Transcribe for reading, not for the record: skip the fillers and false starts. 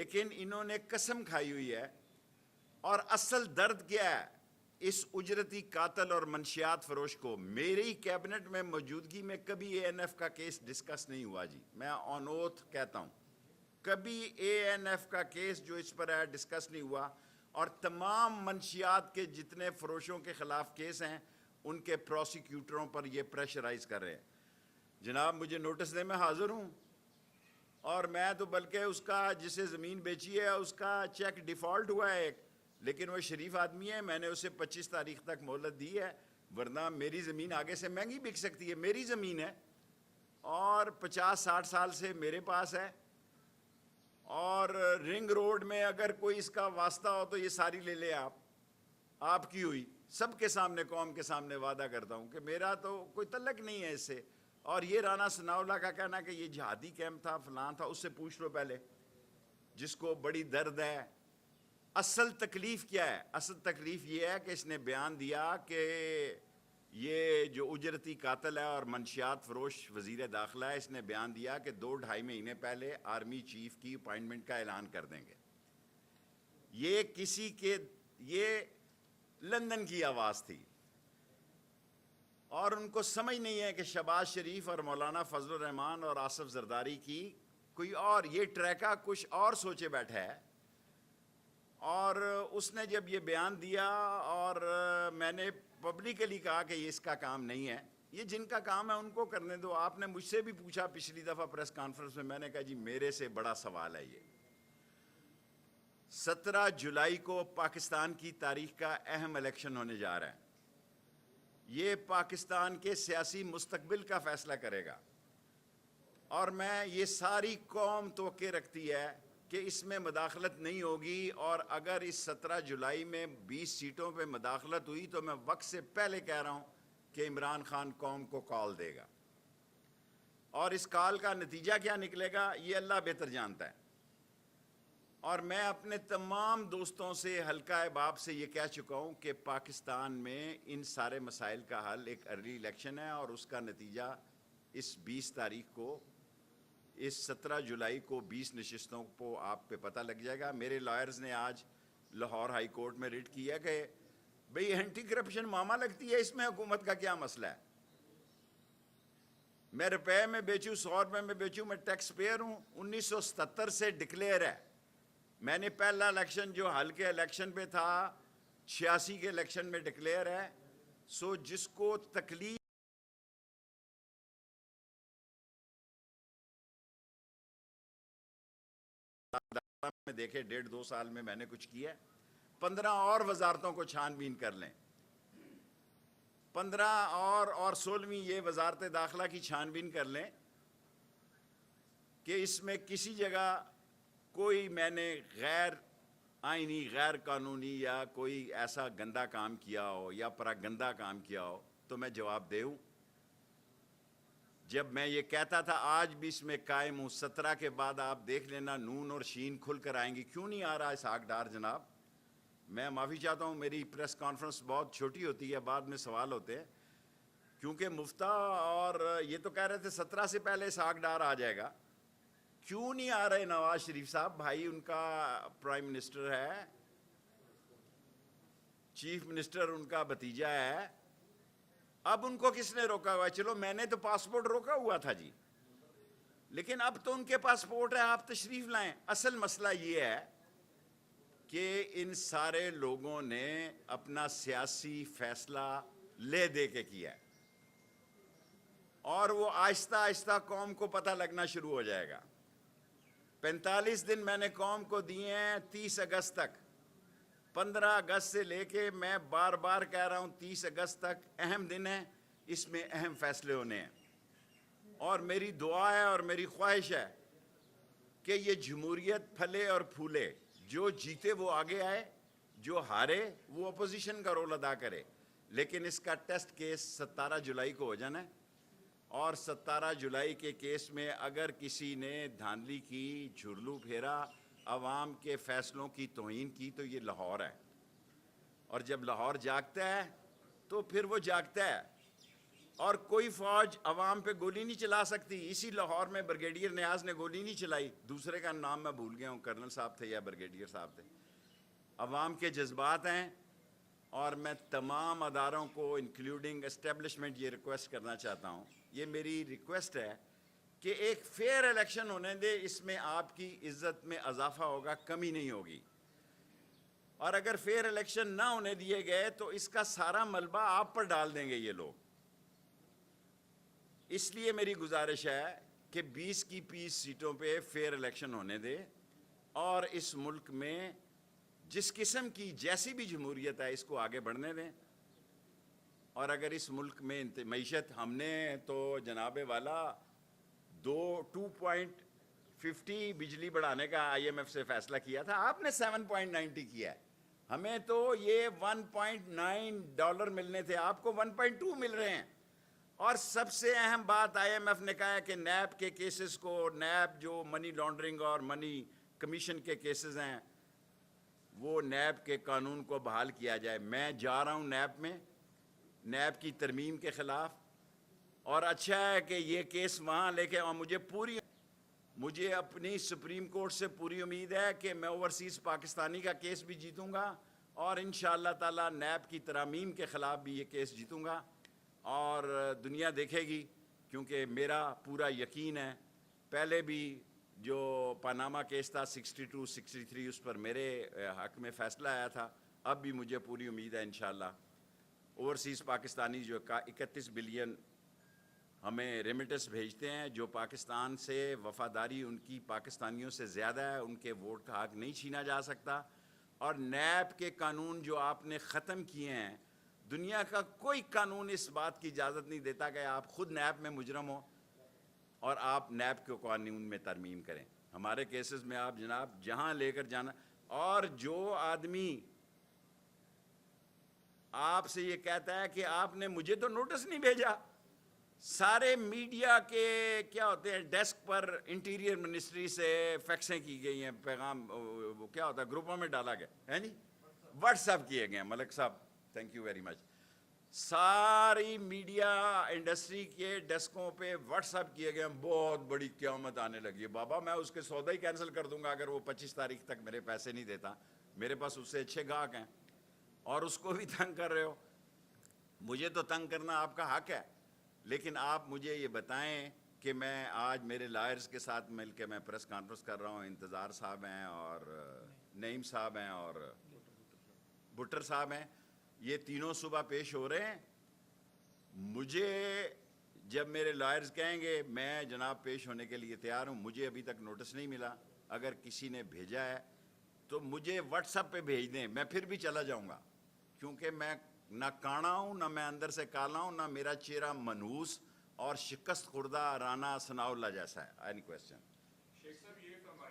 لیکن انہوں نے قسم کھائی ہوئی ہے. اور اصل درد کیا ہے اس اجرتی قاتل اور منشیات فروش کو؟ میری کیبنٹ میں موجودگی میں کبھی اے این ایف کا کیس ڈسکس نہیں ہوا جی. میں آن اوتھ کہتا ہوں کبھی اے این ایف کا کیس جو اس پر ہے ڈسکس نہیں ہوا. اور تمام منشیات کے جتنے فروشوں کے خلاف کیس ہیں ان کے پروسیکیوٹروں پر یہ پریشرائز کر رہے ہیں. جناب مجھے نوٹس دیں، میں حاضر ہوں. اور میں تو بلکہ اس کا جسے زمین بیچی ہے اس کا چیک ڈیفالٹ ہوا ہے ایک، لیکن وہ شریف آدمی ہے. میں نے اسے 25 تاریخ تک مہلت دی ہے، ورنہ میری زمین آگے سے مہنگی بک سکتی ہے. میری زمین ہے اور 50-60 سال سے میرے پاس ہے. اور رنگ روڈ میں اگر کوئی اس کا واسطہ ہو تو یہ ساری لے لے آپ کی ہوئی. سب کے سامنے، قوم کے سامنے وعدہ کرتا ہوں کہ میرا تو کوئی تعلق نہیں ہے اس سے. اور یہ رانا ثناء اللہ کا کہنا کہ یہ جہادی کیمپ تھا فلان تھا، اس سے پوچھ لو پہلے جس کو بڑی درد ہے. اصل تکلیف کیا ہے؟ اصل تکلیف یہ ہے کہ اس نے بیان دیا کہ یہ جو اجرتی قاتل ہے اور منشیات فروش وزیر داخلہ ہے، اس نے بیان دیا کہ 2-2.5 مہینے پہلے آرمی چیف کی اپائنٹمنٹ کا اعلان کر دیں گے. یہ لندن کی آواز تھی. اور ان کو سمجھ نہیں ہے کہ شہباز شریف اور مولانا فضل الرحمان اور آصف زرداری کی کوئی اور یہ ٹریکا کچھ اور سوچے بیٹھا ہے. اور اس نے جب یہ بیان دیا اور میں نے پبلکلی کہا کہ یہ اس کا کام نہیں ہے، یہ جن کا کام ہے ان کو کرنے دو. آپ نے مجھ سے بھی پوچھا پچھلی دفعہ پریس کانفرنس میں نے کہا جی میرے سے بڑا سوال ہے. یہ 17 جولائی کو پاکستان کی تاریخ کا اہم الیکشن ہونے جا رہا ہے. یہ پاکستان کے سیاسی مستقبل کا فیصلہ کرے گا. اور میں یہ ساری قوم توقع رکھتی ہے کہ اس میں مداخلت نہیں ہوگی. اور اگر اس 17 جولائی میں 20 سیٹوں پہ مداخلت ہوئی تو میں وقت سے پہلے کہہ رہا ہوں کہ عمران خان قوم کو کال دے گا. اور اس کال کا نتیجہ کیا نکلے گا یہ اللہ بہتر جانتا ہے. اور میں اپنے تمام دوستوں سے حلقہ احباب سے یہ کہہ چکا ہوں کہ پاکستان میں ان سارے مسائل کا حل ایک ارلی الیکشن ہے. اور اس کا نتیجہ اس 20 تاریخ کو، اس 17 جولائی کو 20 نشستوں کو آپ پہ پتہ لگ جائے گا. میرے لائرز نے آج لاہور ہائی کورٹ میں ریٹ کیا کہ بھئی اینٹی کرپشن معاملہ لگتی ہے، اس میں حکومت کا کیا مسئلہ ہے؟ میں روپے میں بیچوں 100 روپے میں بیچوں، میں ٹیکس پیئر ہوں. 1977 سے ڈکلیئر ہے. میں نے پہلا الیکشن جو حل کے الیکشن پہ تھا 86 کے الیکشن میں ڈکلیئر ہے. سو جس کو تکلیف میں دیکھے 1.5-2 سال میں نے کچھ کیا ہے. 15 اور وزارتوں کو چھان بین کر لیں، 15 اور 16ویں یہ وزارت داخلہ کی چھان بین کر لیں کہ اس میں کسی جگہ کوئی میں نے غیر آئینی، غیر قانونی یا کوئی ایسا گندا کام کیا ہو یا پراگندا کام کیا ہو تو میں جواب دے ہوں. جب میں یہ کہتا تھا آج بھی اس میں قائم ہوں. 17 کے بعد آپ دیکھ لینا نون اور شین کھل کر آئیں گی. کیوں نہیں آ رہا اسحاق ڈار جناب؟ میں معافی چاہتا ہوں، میری پریس کانفرنس بہت چھوٹی ہوتی ہے، بعد میں سوال ہوتے ہیں. کیونکہ مفتہ اور یہ تو کہہ رہے تھے 17 سے پہلے اسحاق ڈار آ جائے گا. کیوں نہیں آ رہے نواز شریف صاحب؟ بھائی ان کا پرائم منسٹر ہے، چیف منسٹر ان کا بھتیجا ہے. اب ان کو کس نے روکا ہوا ہے؟ چلو میں نے تو پاسپورٹ روکا ہوا تھا جی، لیکن اب تو ان کے پاسپورٹ ہے، آپ تشریف لائیں. اصل مسئلہ یہ ہے کہ ان سارے لوگوں نے اپنا سیاسی فیصلہ لے دے کے کیا ہے اور وہ آہستہ آہستہ قوم کو پتہ لگنا شروع ہو جائے گا. 45 دن میں نے قوم کو دیے ہیں 30 اگست تک. 15 اگست سے لے کے میں بار بار کہہ رہا ہوں 30 اگست تک اہم دن ہے، اس میں اہم فیصلے ہونے ہیں. اور میری دعا ہے اور میری خواہش ہے کہ یہ جمہوریت پھلے اور پھولے. جو جیتے وہ آگے آئے، جو ہارے وہ اپوزیشن کا رول ادا کرے. لیکن اس کا ٹیسٹ کیس 17 جولائی کو ہو جانا ہے. اور 17 جولائی کے کیس میں اگر کسی نے دھاندلی کی، جھرلو پھیرا، عوام کے فیصلوں کی توہین کی تو یہ لاہور ہے. اور جب لاہور جاگتا ہے تو پھر وہ جاگتا ہے. اور کوئی فوج عوام پہ گولی نہیں چلا سکتی. اسی لاہور میں بریگیڈیئر نیاز نے گولی نہیں چلائی, دوسرے کا نام میں بھول گیا ہوں, کرنل صاحب تھے یا بریگیڈیئر صاحب تھے. عوام کے جذبات ہیں, اور میں تمام اداروں کو انکلوڈنگ اسٹیبلشمنٹ یہ ریکویسٹ کرنا چاہتا ہوں, یہ میری ریکویسٹ ہے کہ ایک فیئر الیکشن ہونے دے, اس میں آپ کی عزت میں اضافہ ہوگا, کمی نہیں ہوگی. اور اگر فیئر الیکشن نہ ہونے دیے گئے تو اس کا سارا ملبہ آپ پر ڈال دیں گے یہ لوگ. اس لیے میری گزارش ہے کہ 20 کی 20 سیٹوں پہ فیئر الیکشن ہونے دے, اور اس ملک میں جس قسم کی جیسی بھی جمہوریت ہے اس کو آگے بڑھنے دیں. اور اگر اس ملک میں معیشت, ہم نے تو جناب والا 2.50 بجلی بڑھانے کا آئی ایم ایف سے فیصلہ کیا تھا, آپ نے 7.90 کیا ہے. ہمیں تو یہ $1.9 ملنے تھے, آپ کو 1.2 مل رہے ہیں. اور سب سے اہم بات آئی ایم ایف نے کہا ہے کہ نیب کے کیسز کو, نیب جو منی لانڈرنگ اور منی کمیشن کے کیسز ہیں, وہ نیب کے قانون کو بحال کیا جائے. میں جا رہا ہوں نیب میں, نیب کی ترمیم کے خلاف, اور اچھا ہے کہ یہ کیس وہاں لے کے, اور مجھے اپنی سپریم کورٹ سے پوری امید ہے کہ میں اوورسیز پاکستانی کا کیس بھی جیتوں گا, اور انشاءاللہ تعالی نیب کی ترامیم کے خلاف بھی یہ کیس جیتوں گا. اور دنیا دیکھے گی, کیونکہ میرا پورا یقین ہے, پہلے بھی جو پاناما کیس تھا 62-63 اس پر میرے حق میں فیصلہ آیا تھا, اب بھی مجھے پوری امید ہے انشاءاللہ. اوورسیز پاکستانی جو 31 بلین ہمیں ریمیٹس بھیجتے ہیں, جو پاکستان سے وفاداری ان کی پاکستانیوں سے زیادہ ہے, ان کے ووٹ کا حق نہیں چھینا جا سکتا. اور نیب کے قانون جو آپ نے ختم کیے ہیں, دنیا کا کوئی قانون اس بات کی اجازت نہیں دیتا کہ آپ خود نیب میں مجرم ہو اور آپ نیب کے قانون میں ترمیم کریں. ہمارے کیسز میں آپ جناب جہاں لے کر جانا, اور جو آدمی آپ سے یہ کہتا ہے کہ آپ نے مجھے تو نوٹس نہیں بھیجا, سارے میڈیا کے کیا ہوتے ہیں ڈیسک پر انٹیریئر منسٹری سے فیکسیں کی گئی ہیں, پیغام وہ کیا ہوتا ہے گروپوں میں ڈالا گیا ہے, نہیں واٹس ایپ کیے گئے ہیں. ملک صاحب تھینک یو ویری مچ. ساری میڈیا انڈسٹری کے ڈیسکوں پہ واٹس ایپ کیے گئے ہیں. بہت بڑی قیامت آنے لگی ہے بابا, میں اس کے سودا ہی کینسل کر دوں گا اگر وہ 25 تاریخ تک میرے پیسے نہیں دیتا. میرے پاس اس سے اچھے گاہک ہیں, اور اس کو بھی تنگ کر رہے ہو. مجھے تو تنگ کرنا آپ کا حق ہے, لیکن آپ مجھے یہ بتائیں کہ میں آج میرے لائرز کے ساتھ مل کے میں پریس کانفرنس کر رہا ہوں, انتظار صاحب ہیں اور نعیم صاحب ہیں اور بٹر صاحب ہیں, یہ تینوں صبح پیش ہو رہے ہیں. مجھے جب میرے لائرز کہیں گے میں جناب پیش ہونے کے لیے تیار ہوں. مجھے ابھی تک نوٹس نہیں ملا, اگر کسی نے بھیجا ہے تو مجھے واٹس ایپ پہ بھیج دیں, میں پھر بھی چلا جاؤں گا, کیونکہ میں نہ کانا ہوں, نہ میں اندر سے کالا ہوں, نہ میرا چہرہ منحوس اور شکست خوردہ رانا ثناء اللہ جیسا ہے. Any question?